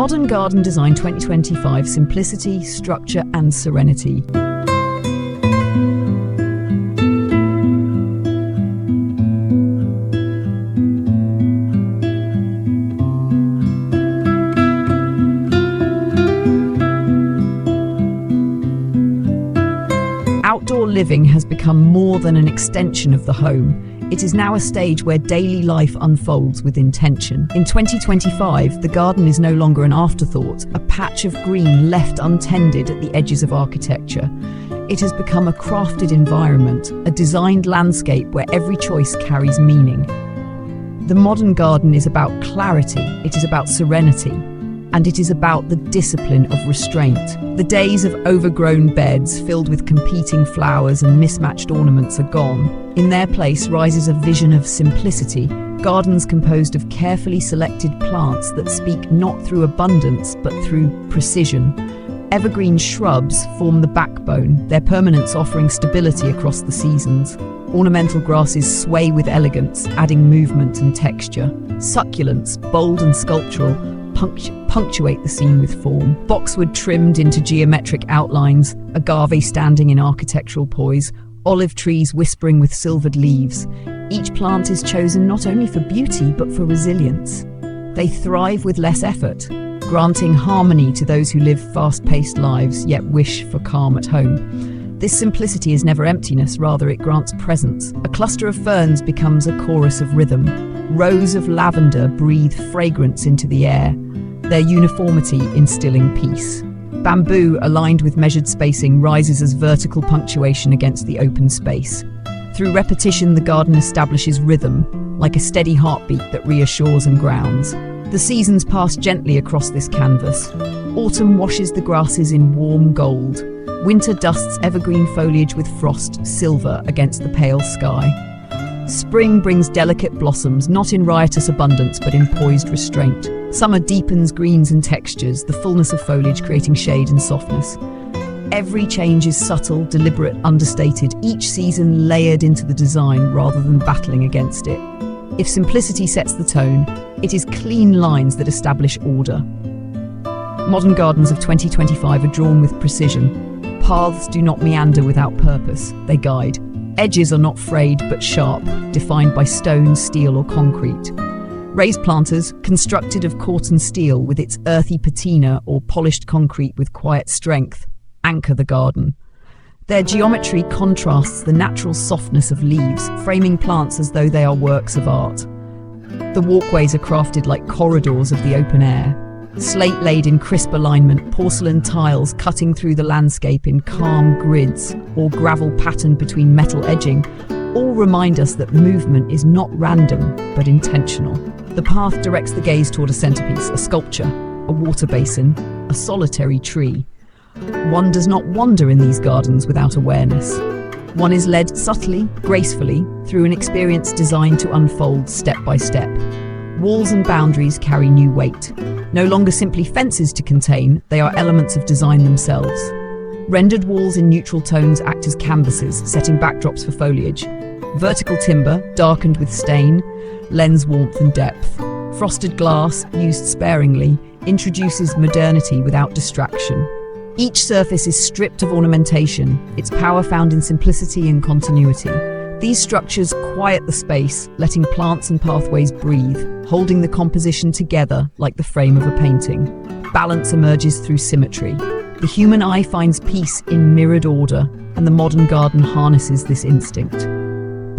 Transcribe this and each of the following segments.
Modern Garden Design 2025: Simplicity, Structure and Serenity. Outdoor living has become more than an extension of the home. It is now a stage where daily life unfolds with intention. In 2025, the garden is no longer an afterthought, a patch of green left untended at the edges of architecture. It has become a crafted environment, a designed landscape where every choice carries meaning. The modern garden is about clarity, it is about serenity, and it is about the discipline of restraint. The days of overgrown beds filled with competing flowers and mismatched ornaments are gone. In their place rises a vision of simplicity, gardens composed of carefully selected plants that speak not through abundance but through precision. Evergreen shrubs form the backbone, their permanence offering stability across the seasons. Ornamental grasses sway with elegance, adding movement and texture. Succulents, bold and sculptural, punctuate the scene with form. Boxwood trimmed into geometric outlines, agave standing in architectural poise, olive trees whispering with silvered leaves. Each plant is chosen not only for beauty but for resilience. They thrive with less effort, granting harmony to those who live fast-paced lives yet wish for calm at home. This simplicity is never emptiness, rather it grants presence. A cluster of ferns becomes a chorus of rhythm. Rows of lavender breathe fragrance into the air, their uniformity instilling peace. Bamboo, aligned with measured spacing, rises as vertical punctuation against the open space. Through repetition, the garden establishes rhythm, like a steady heartbeat that reassures and grounds. The seasons pass gently across this canvas. Autumn washes the grasses in warm gold. Winter dusts evergreen foliage with frost silver against the pale sky. Spring brings delicate blossoms, not in riotous abundance but in poised restraint. Summer deepens greens and textures, the fullness of foliage creating shade and softness. Every change is subtle, deliberate, understated, each season layered into the design rather than battling against it. If simplicity sets the tone, it is clean lines that establish order. Modern gardens of 2025 are drawn with precision. Paths do not meander without purpose, they guide. Edges are not frayed but sharp, defined by stone, steel or concrete. Raised planters, constructed of corten steel with its earthy patina or polished concrete with quiet strength, anchor the garden. Their geometry contrasts the natural softness of leaves, framing plants as though they are works of art. The walkways are crafted like corridors of the open air. Slate laid in crisp alignment, porcelain tiles cutting through the landscape in calm grids, or gravel patterned between metal edging, all remind us that movement is not random, but intentional. The path directs the gaze toward a centerpiece, a sculpture, a water basin, a solitary tree. One does not wander in these gardens without awareness. One is led subtly, gracefully, through an experience designed to unfold step by step. Walls and boundaries carry new weight. No longer simply fences to contain, they are elements of design themselves. Rendered walls in neutral tones act as canvases, setting backdrops for foliage. Vertical timber, darkened with stain, lends warmth and depth. Frosted glass, used sparingly, introduces modernity without distraction. Each surface is stripped of ornamentation, its power found in simplicity and continuity. These structures quiet the space, letting plants and pathways breathe, holding the composition together like the frame of a painting. Balance emerges through symmetry. The human eye finds peace in mirrored order, and the modern garden harnesses this instinct.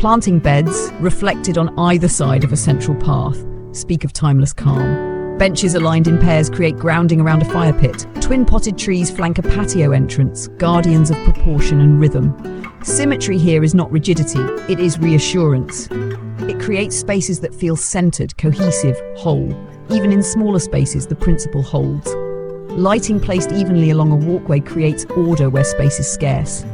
Planting beds, reflected on either side of a central path, speak of timeless calm. Benches aligned in pairs create grounding around a fire pit. Twin potted trees flank a patio entrance, guardians of proportion and rhythm. Symmetry here is not rigidity, it is reassurance. It creates spaces that feel centered, cohesive, whole. Even in smaller spaces, the principle holds. Lighting placed evenly along a walkway creates order where space is scarce.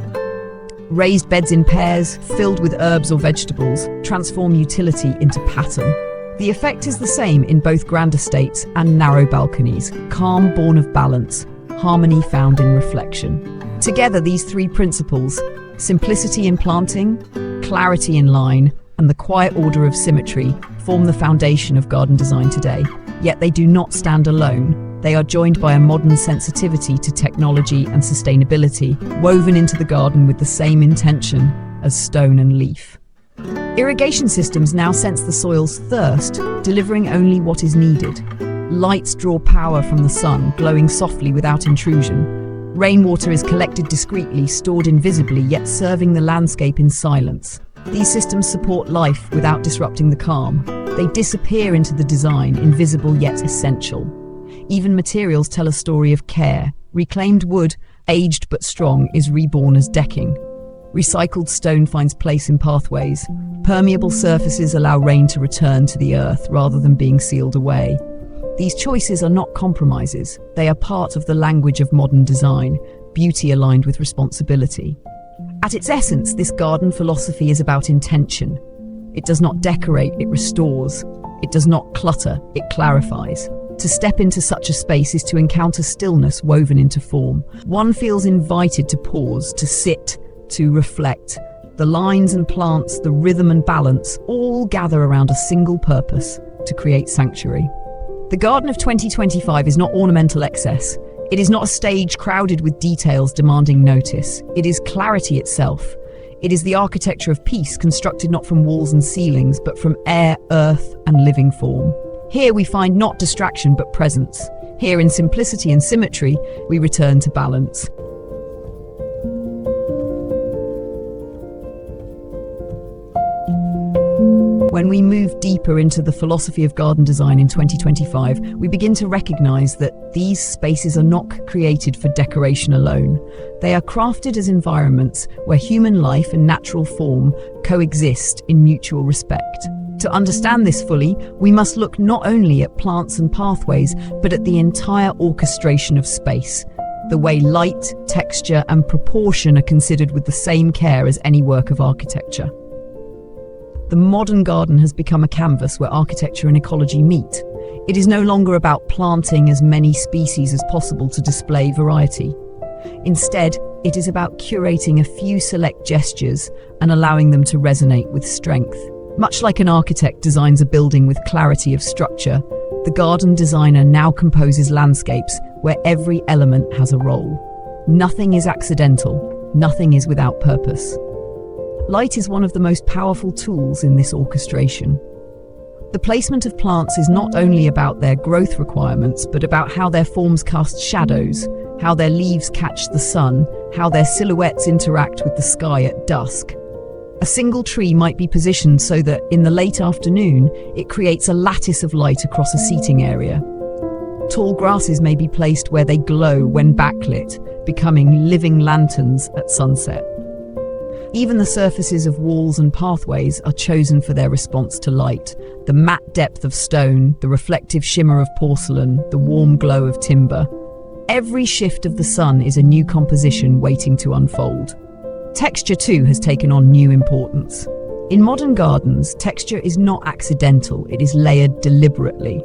Raised beds in pairs, filled with herbs or vegetables, transform utility into pattern. The effect is the same in both grand estates and narrow balconies, calm born of balance, harmony found in reflection. Together, these three principles, simplicity in planting, clarity in line, and the quiet order of symmetry, form the foundation of garden design today. Yet they do not stand alone. They are joined by a modern sensitivity to technology and sustainability, woven into the garden with the same intention as stone and leaf. Irrigation systems now sense the soil's thirst, delivering only what is needed. Lights draw power from the sun, glowing softly without intrusion. Rainwater is collected discreetly, stored invisibly, yet serving the landscape in silence. These systems support life without disrupting the calm. They disappear into the design, invisible yet essential. Even materials tell a story of care. Reclaimed wood, aged but strong, is reborn as decking. Recycled stone finds place in pathways. Permeable surfaces allow rain to return to the earth rather than being sealed away. These choices are not compromises. They are part of the language of modern design, beauty aligned with responsibility. At its essence, this garden philosophy is about intention. It does not decorate, it restores. It does not clutter, it clarifies. To step into such a space is to encounter stillness woven into form. One feels invited to pause, to sit, to reflect. The lines and plants, the rhythm and balance, all gather around a single purpose: to create sanctuary. The garden of 2025 is not ornamental excess. It is not a stage crowded with details demanding notice. It is clarity itself. It is the architecture of peace, constructed not from walls and ceilings, but from air, earth, and living form. Here we find not distraction, but presence. Here, in simplicity and symmetry, we return to balance. When we move deeper into the philosophy of garden design in 2025, we begin to recognize that these spaces are not created for decoration alone. They are crafted as environments where human life and natural form coexist in mutual respect. To understand this fully, we must look not only at plants and pathways, but at the entire orchestration of space. The way light, texture, and proportion are considered with the same care as any work of architecture. The modern garden has become a canvas where architecture and ecology meet. It is no longer about planting as many species as possible to display variety. Instead, it is about curating a few select gestures and allowing them to resonate with strength. Much like an architect designs a building with clarity of structure, the garden designer now composes landscapes where every element has a role. Nothing is accidental, nothing is without purpose. Light is one of the most powerful tools in this orchestration. The placement of plants is not only about their growth requirements, but about how their forms cast shadows, how their leaves catch the sun, how their silhouettes interact with the sky at dusk. A single tree might be positioned so that, in the late afternoon, it creates a lattice of light across a seating area. Tall grasses may be placed where they glow when backlit, becoming living lanterns at sunset. Even the surfaces of walls and pathways are chosen for their response to light. The matte depth of stone, the reflective shimmer of porcelain, the warm glow of timber. Every shift of the sun is a new composition waiting to unfold. Texture, too, has taken on new importance. In modern gardens, texture is not accidental, it is layered deliberately.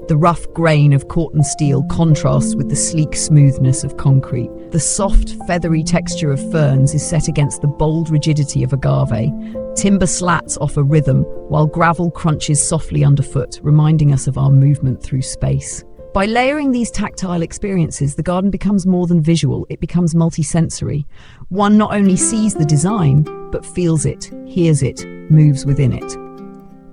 The rough grain of corten steel contrasts with the sleek smoothness of concrete. The soft, feathery texture of ferns is set against the bold rigidity of agave. Timber slats offer rhythm, while gravel crunches softly underfoot, reminding us of our movement through space. By layering these tactile experiences, the garden becomes more than visual, it becomes multisensory. One not only sees the design, but feels it, hears it, moves within it.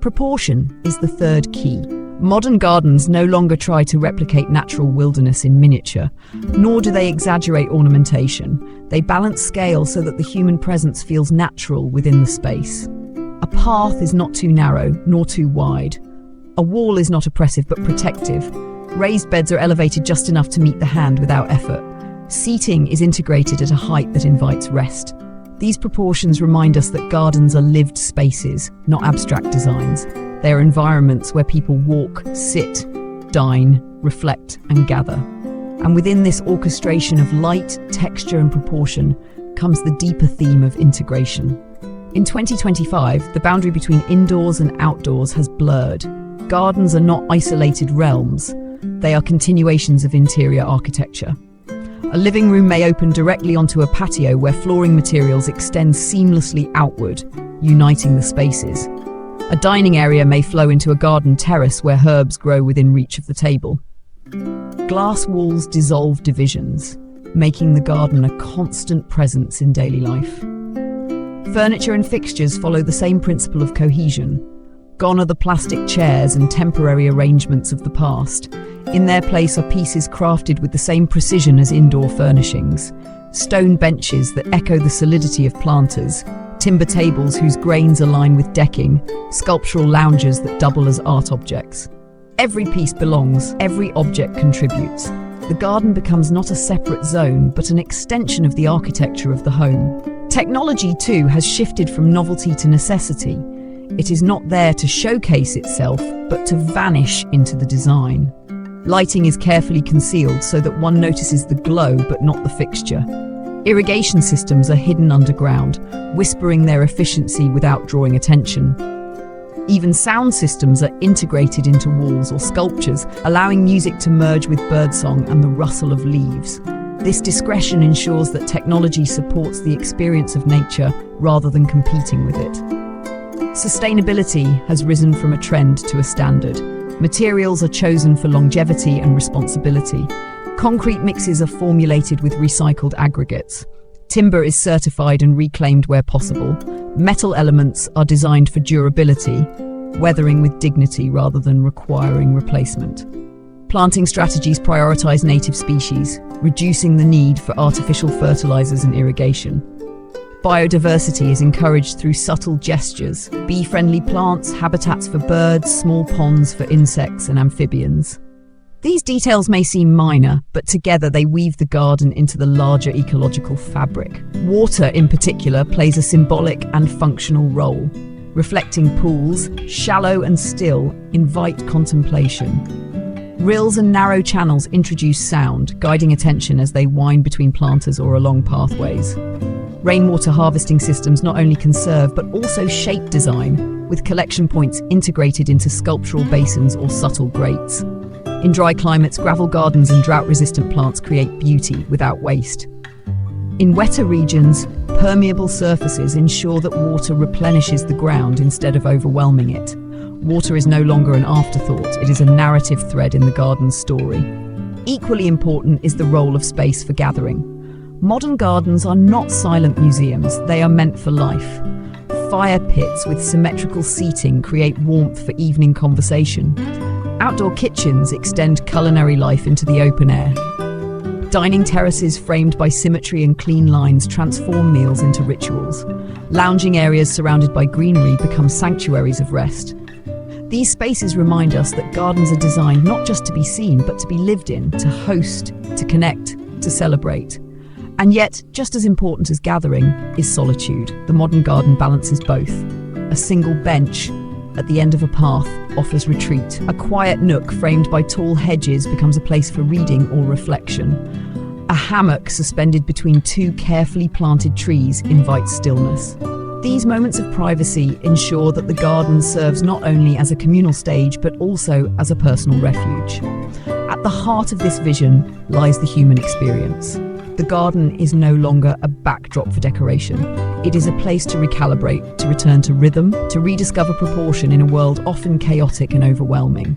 Proportion is the third key. Modern gardens no longer try to replicate natural wilderness in miniature, nor do they exaggerate ornamentation. They balance scale so that the human presence feels natural within the space. A path is not too narrow, nor too wide. A wall is not oppressive but protective. Raised beds are elevated just enough to meet the hand without effort. Seating is integrated at a height that invites rest. These proportions remind us that gardens are lived spaces, not abstract designs. They are environments where people walk, sit, dine, reflect, and gather. And within this orchestration of light, texture, and proportion comes the deeper theme of integration. In 2025, the boundary between indoors and outdoors has blurred. Gardens are not isolated realms. They are continuations of interior architecture. A living room may open directly onto a patio where flooring materials extend seamlessly outward, uniting the spaces. A dining area may flow into a garden terrace where herbs grow within reach of the table. Glass walls dissolve divisions, making the garden a constant presence in daily life. Furniture and fixtures follow the same principle of cohesion. Gone are the plastic chairs and temporary arrangements of the past. In their place are pieces crafted with the same precision as indoor furnishings. Stone benches that echo the solidity of planters, timber tables whose grains align with decking, sculptural lounges that double as art objects. Every piece belongs, every object contributes. The garden becomes not a separate zone, but an extension of the architecture of the home. Technology, too, has shifted from novelty to necessity. It is not there to showcase itself, but to vanish into the design. Lighting is carefully concealed so that one notices the glow but not the fixture. Irrigation systems are hidden underground, whispering their efficiency without drawing attention. Even sound systems are integrated into walls or sculptures, allowing music to merge with birdsong and the rustle of leaves. This discretion ensures that technology supports the experience of nature rather than competing with it. Sustainability has risen from a trend to a standard. Materials are chosen for longevity and responsibility. Concrete mixes are formulated with recycled aggregates. Timber is certified and reclaimed where possible. Metal elements are designed for durability, weathering with dignity rather than requiring replacement. Planting strategies prioritize native species, reducing the need for artificial fertilizers and irrigation. Biodiversity is encouraged through subtle gestures, bee-friendly plants, habitats for birds, small ponds for insects and amphibians. These details may seem minor, but together they weave the garden into the larger ecological fabric. Water, in particular, plays a symbolic and functional role. Reflecting pools, shallow and still, invite contemplation. Rills and narrow channels introduce sound, guiding attention as they wind between planters or along pathways. Rainwater harvesting systems not only conserve but also shape design, with collection points integrated into sculptural basins or subtle grates. In dry climates, gravel gardens and drought-resistant plants create beauty without waste. In wetter regions, permeable surfaces ensure that water replenishes the ground instead of overwhelming it. Water is no longer an afterthought, it is a narrative thread in the garden's story. Equally important is the role of space for gathering. Modern gardens are not silent museums, they are meant for life. Fire pits with symmetrical seating create warmth for evening conversation. Outdoor kitchens extend culinary life into the open air. Dining terraces framed by symmetry and clean lines transform meals into rituals. Lounging areas surrounded by greenery become sanctuaries of rest. These spaces remind us that gardens are designed not just to be seen, but to be lived in, to host, to connect, to celebrate. And yet, just as important as gathering is solitude. The modern garden balances both. A single bench at the end of a path offers retreat. A quiet nook framed by tall hedges becomes a place for reading or reflection. A hammock suspended between two carefully planted trees invites stillness. These moments of privacy ensure that the garden serves not only as a communal stage, but also as a personal refuge. At the heart of this vision lies the human experience. The garden is no longer a backdrop for decoration. It is a place to recalibrate, to return to rhythm, to rediscover proportion in a world often chaotic and overwhelming.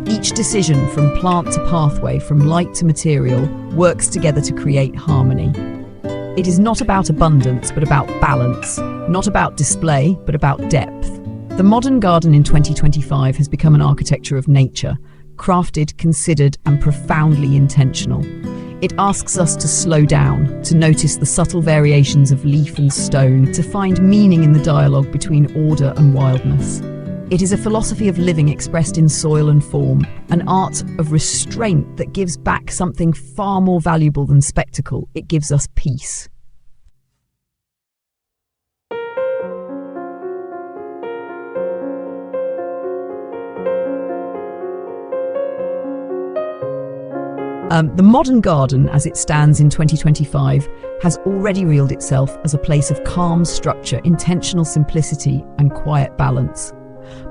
Each decision, from plant to pathway, from light to material, works together to create harmony. It is not about abundance, but about balance. Not about display, but about depth. The modern garden in 2025 has become an architecture of nature, crafted, considered, and profoundly intentional. It asks us to slow down, to notice the subtle variations of leaf and stone, to find meaning in the dialogue between order and wildness. It is a philosophy of living expressed in soil and form, an art of restraint that gives back something far more valuable than spectacle. It gives us peace. The modern garden, as it stands in 2025, has already revealed itself as a place of calm structure, intentional simplicity, and quiet balance.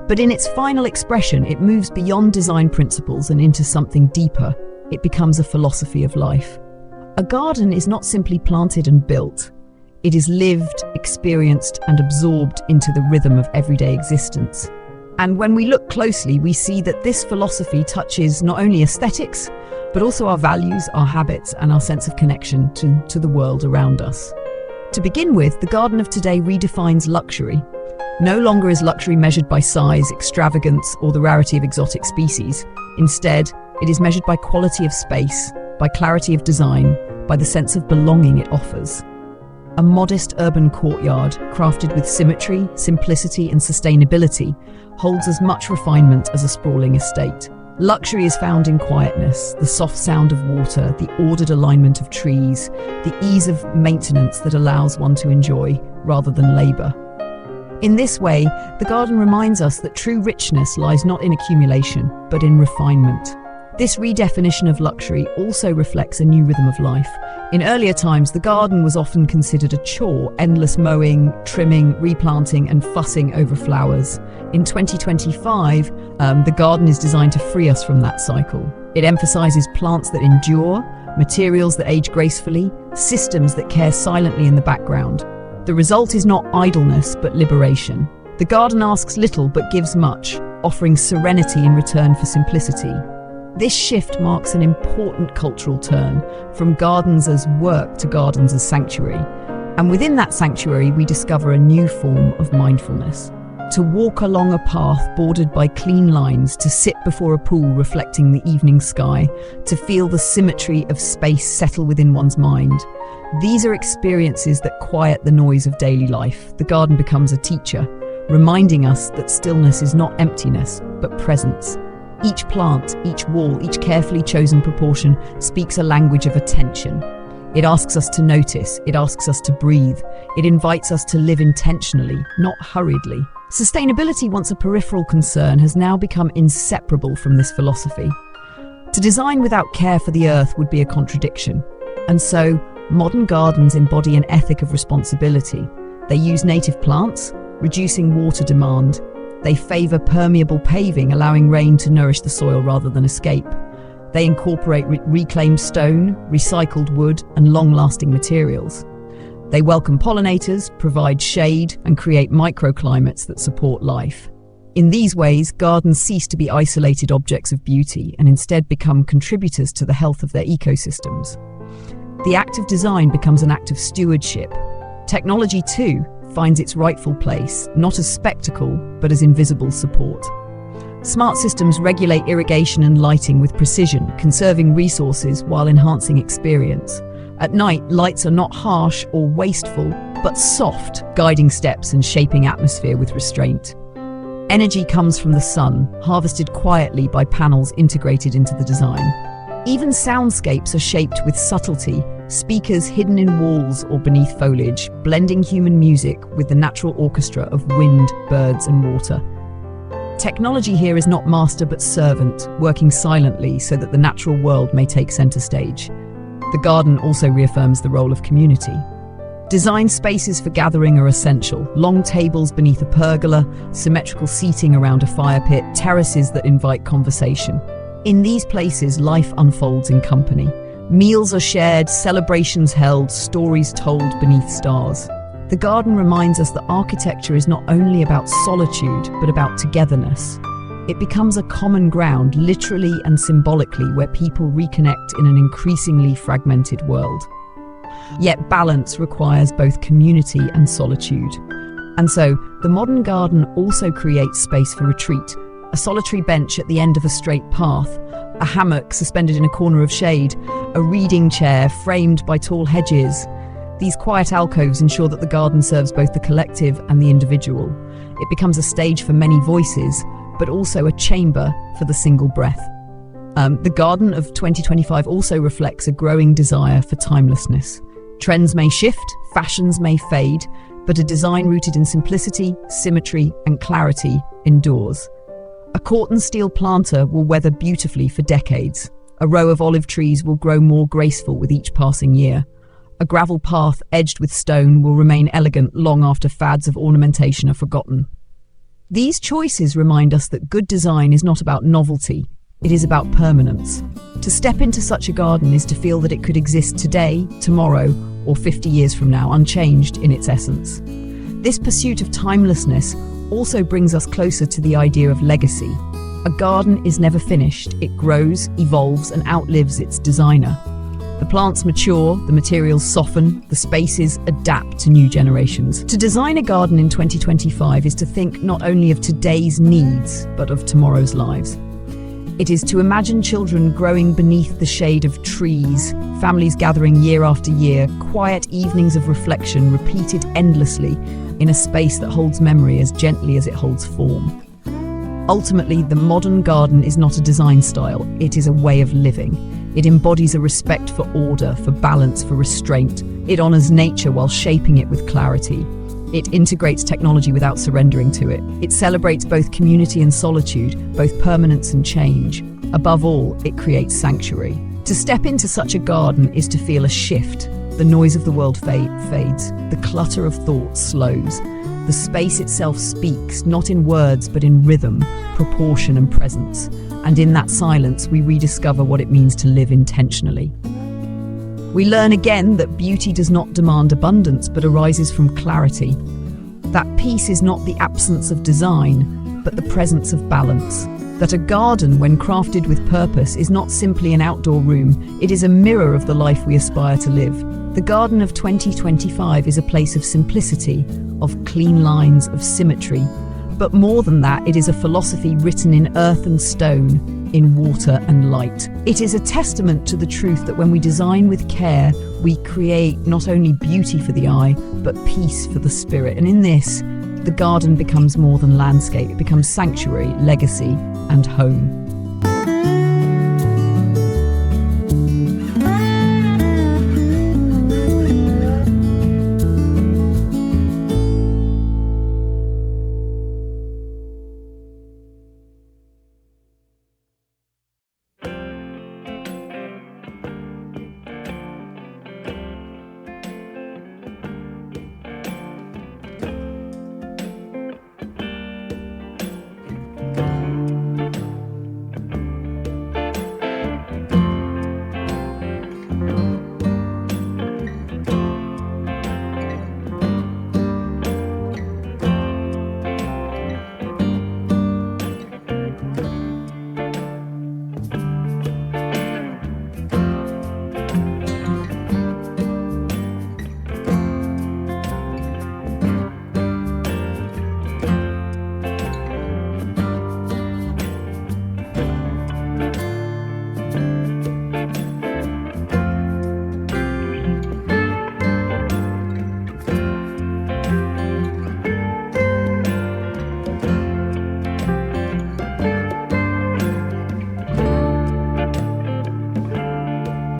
But in its final expression, it moves beyond design principles and into something deeper. It becomes a philosophy of life. A garden is not simply planted and built. It is lived, experienced, and absorbed into the rhythm of everyday existence. And when we look closely, we see that this philosophy touches not only aesthetics, but also our values, our habits, and our sense of connection to the world around us. To begin with, the garden of today redefines luxury. No longer is luxury measured by size, extravagance, or the rarity of exotic species. Instead, it is measured by quality of space, by clarity of design, by the sense of belonging it offers. A modest urban courtyard, crafted with symmetry, simplicity, and sustainability, holds as much refinement as a sprawling estate. Luxury is found in quietness, the soft sound of water, the ordered alignment of trees, the ease of maintenance that allows one to enjoy rather than labor. In this way, the garden reminds us that true richness lies not in accumulation, but in refinement. This redefinition of luxury also reflects a new rhythm of life. In earlier times, the garden was often considered a chore, endless mowing, trimming, replanting, and fussing over flowers. In 2025, the garden is designed to free us from that cycle. It emphasizes plants that endure, materials that age gracefully, systems that care silently in the background. The result is not idleness, but liberation. The garden asks little but gives much, offering serenity in return for simplicity. This shift marks an important cultural turn, from gardens as work to gardens as sanctuary. And within that sanctuary, we discover a new form of mindfulness. To walk along a path bordered by clean lines, to sit before a pool reflecting the evening sky, to feel the symmetry of space settle within one's mind. These are experiences that quiet the noise of daily life. The garden becomes a teacher, reminding us that stillness is not emptiness, but presence. Each plant, each wall, each carefully chosen proportion speaks a language of attention. It asks us to notice, it asks us to breathe, it invites us to live intentionally, not hurriedly. Sustainability, once a peripheral concern, has now become inseparable from this philosophy. To design without care for the earth would be a contradiction. And so, modern gardens embody an ethic of responsibility. They use native plants, reducing water demand. They favor permeable paving, allowing rain to nourish the soil rather than escape. They incorporate reclaimed stone, recycled wood, and long-lasting materials. They welcome pollinators, provide shade, and create microclimates that support life. In these ways, gardens cease to be isolated objects of beauty and instead become contributors to the health of their ecosystems. The act of design becomes an act of stewardship. Technology, too, finds its rightful place, not as spectacle, but as invisible support. Smart systems regulate irrigation and lighting with precision, conserving resources while enhancing experience. At night, lights are not harsh or wasteful, but soft, guiding steps and shaping atmosphere with restraint. Energy comes from the sun, harvested quietly by panels integrated into the design. Even soundscapes are shaped with subtlety, speakers hidden in walls or beneath foliage, blending human music with the natural orchestra of wind, birds, and water. Technology here is not master but servant, working silently so that the natural world may take center stage. The garden also reaffirms the role of community. Designed spaces for gathering are essential. Long tables beneath a pergola, symmetrical seating around a fire pit, terraces that invite conversation. In these places, life unfolds in company. Meals are shared, celebrations held, stories told beneath stars. The garden reminds us that architecture is not only about solitude, but about togetherness. It becomes a common ground, literally and symbolically, where people reconnect in an increasingly fragmented world. Yet balance requires both community and solitude. And so, the modern garden also creates space for retreat. A solitary bench at the end of a straight path, a hammock suspended in a corner of shade, a reading chair framed by tall hedges. These quiet alcoves ensure that the garden serves both the collective and the individual. It becomes a stage for many voices, but also a chamber for the single breath. The garden of 2025 also reflects a growing desire for timelessness. Trends may shift, fashions may fade, but a design rooted in simplicity, symmetry, and clarity endures. A corten steel planter will weather beautifully for decades. A row of olive trees will grow more graceful with each passing year. A gravel path edged with stone will remain elegant long after fads of ornamentation are forgotten. These choices remind us that good design is not about novelty, it is about permanence. To step into such a garden is to feel that it could exist today, tomorrow, or 50 years from now, unchanged in its essence. This pursuit of timelessness also brings us closer to the idea of legacy. A garden is never finished. It grows, evolves, and outlives its designer. The plants mature, the materials soften, the spaces adapt to new generations. To design a garden in 2025 is to think not only of today's needs, but of tomorrow's lives. It is to imagine children growing beneath the shade of trees, families gathering year after year, quiet evenings of reflection repeated endlessly in a space that holds memory as gently as it holds form. Ultimately, the modern garden is not a design style, it is a way of living. It embodies a respect for order, for balance, for restraint. It honors nature while shaping it with clarity. It integrates technology without surrendering to it. It celebrates both community and solitude, both permanence and change. Above all, it creates sanctuary. To step into such a garden is to feel a shift. The noise of the world fades. The clutter of thoughts slows. The space itself speaks, not in words, but in rhythm, proportion, and presence. And in that silence, we rediscover what it means to live intentionally. We learn again that beauty does not demand abundance, but arises from clarity. That peace is not the absence of design, but the presence of balance. That a garden, when crafted with purpose, is not simply an outdoor room, it is a mirror of the life we aspire to live. The garden of 2025 is a place of simplicity, of clean lines, of symmetry. But more than that, it is a philosophy written in earth and stone, in water and light. It is a testament to the truth that when we design with care, we create not only beauty for the eye, but peace for the spirit. And in this, the garden becomes more than landscape. It becomes sanctuary, legacy, and home.